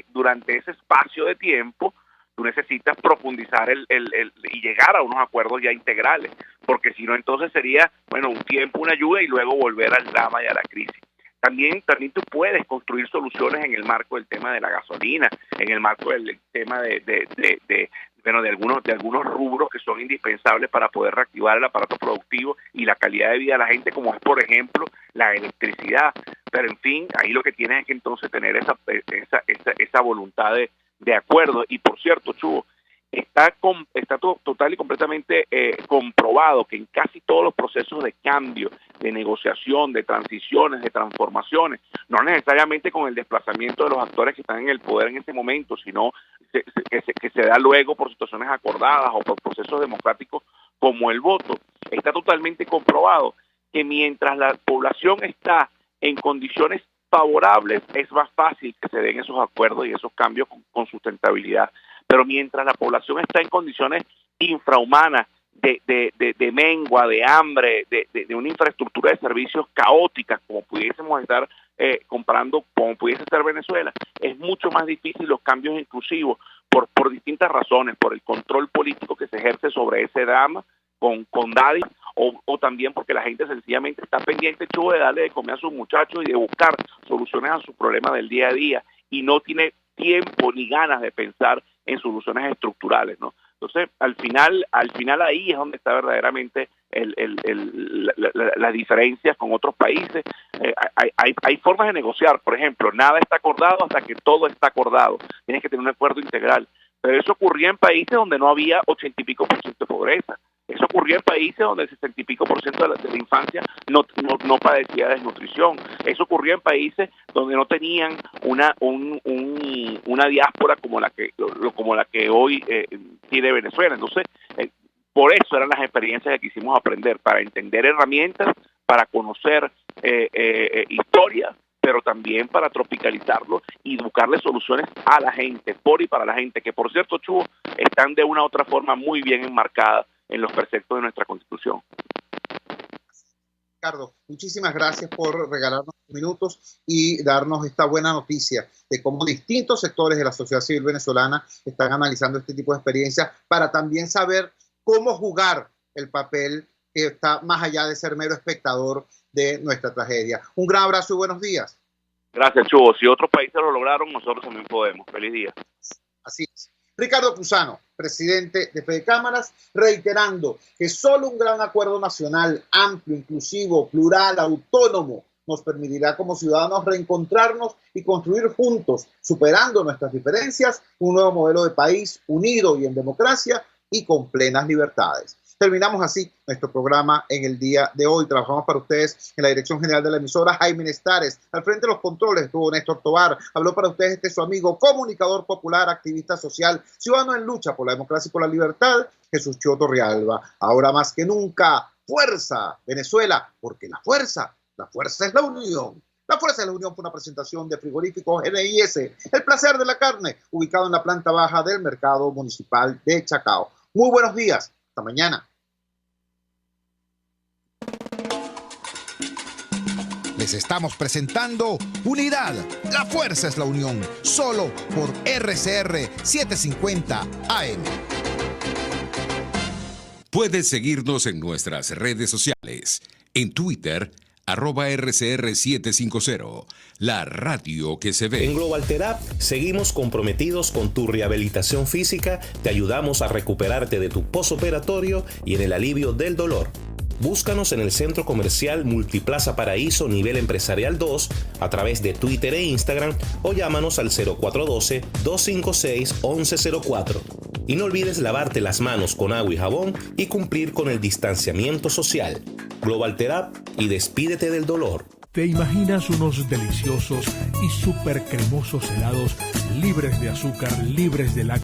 durante ese espacio de tiempo tú necesitas profundizar y llegar a unos acuerdos ya integrales, porque si no, entonces sería, un tiempo, una ayuda, y luego volver al drama y a la crisis. También tú puedes construir soluciones en el marco del tema de la gasolina, en el marco del tema de algunos rubros que son indispensables para poder reactivar el aparato productivo y la calidad de vida de la gente, como es, por ejemplo, la electricidad. Pero, en fin, ahí lo que tienes es que entonces tener esa voluntad de acuerdo. Y, por cierto, Chugo, está total y completamente comprobado que en casi todos los procesos de cambio, de negociación, de transiciones, de transformaciones, no necesariamente con el desplazamiento de los actores que están en el poder en ese momento, sino que se da luego por situaciones acordadas o por procesos democráticos como el voto, está totalmente comprobado que mientras la población está en condiciones favorables, es más fácil que se den esos acuerdos y esos cambios con sustentabilidad. Pero mientras la población está en condiciones infrahumanas, de mengua, de hambre, de una infraestructura de servicios caóticas, como pudiésemos estar comprando, como pudiese ser Venezuela, es mucho más difícil los cambios inclusivos por distintas razones, por el control político que se ejerce sobre ese drama con daddy, o también porque la gente sencillamente está pendiente, Chugo, de darle de comer a sus muchachos y de buscar soluciones a sus problemas del día a día, y no tiene tiempo ni ganas de pensar en soluciones estructurales, ¿no? Entonces, al final ahí es donde está verdaderamente las diferencias con otros países. Hay formas de negociar, por ejemplo, nada está acordado hasta que todo está acordado. Tienes que tener un acuerdo integral. Pero eso ocurría en países donde no había 80% y pico de pobreza. Eso ocurría en países donde el 60% y pico de la infancia no padecía de desnutrición. Eso ocurría en países donde no tenían una diáspora como la que hoy tiene Venezuela. Entonces, por eso eran las experiencias que quisimos aprender, para entender herramientas, para conocer historia, pero también para tropicalizarlo y buscarle soluciones a la gente, por y para la gente, que, por cierto, Chugo, están de una u otra forma muy bien enmarcadas en los preceptos de nuestra Constitución. Ricardo, muchísimas gracias por regalarnos minutos y darnos esta buena noticia de cómo distintos sectores de la sociedad civil venezolana están analizando este tipo de experiencias, para también saber cómo jugar el papel que está más allá de ser mero espectador de nuestra tragedia. Un gran abrazo y buenos días. Gracias, Chugo. Si otros países lo lograron, nosotros también podemos. Feliz día. Así es. Ricardo Cusano, presidente de Fede Cámaras, reiterando que solo un gran acuerdo nacional, amplio, inclusivo, plural, autónomo, nos permitirá como ciudadanos reencontrarnos y construir juntos, superando nuestras diferencias, un nuevo modelo de país unido y en democracia y con plenas libertades. Terminamos así nuestro programa en el día de hoy. Trabajamos para ustedes en la dirección general de la emisora, Jaime Nestares. Al frente de los controles estuvo Néstor Tobar. Habló para ustedes su amigo, comunicador popular, activista social, ciudadano en lucha por la democracia y por la libertad, Jesús Chio Torrealba. Ahora más que nunca, fuerza, Venezuela, porque la fuerza es la unión. La Fuerza de la Unión fue una presentación de Frigoríficos NIS, el placer de la carne, ubicado en la planta baja del Mercado Municipal de Chacao. Muy buenos días. Hasta mañana. Les estamos presentando Unidad, la fuerza es la unión, solo por RCR 750 AM. Puedes seguirnos en nuestras redes sociales. En Twitter, @RCR750, la radio que se ve. En Global Therapy seguimos comprometidos con tu rehabilitación física, te ayudamos a recuperarte de tu posoperatorio y en el alivio del dolor. Búscanos en el Centro Comercial Multiplaza Paraíso Nivel Empresarial 2 a través de Twitter e Instagram o llámanos al 0412-256-1104. Y no olvides lavarte las manos con agua y jabón y cumplir con el distanciamiento social. Global Therapy y despídete del dolor. ¿Te imaginas unos deliciosos y súper cremosos helados libres de azúcar, libres de lácteos?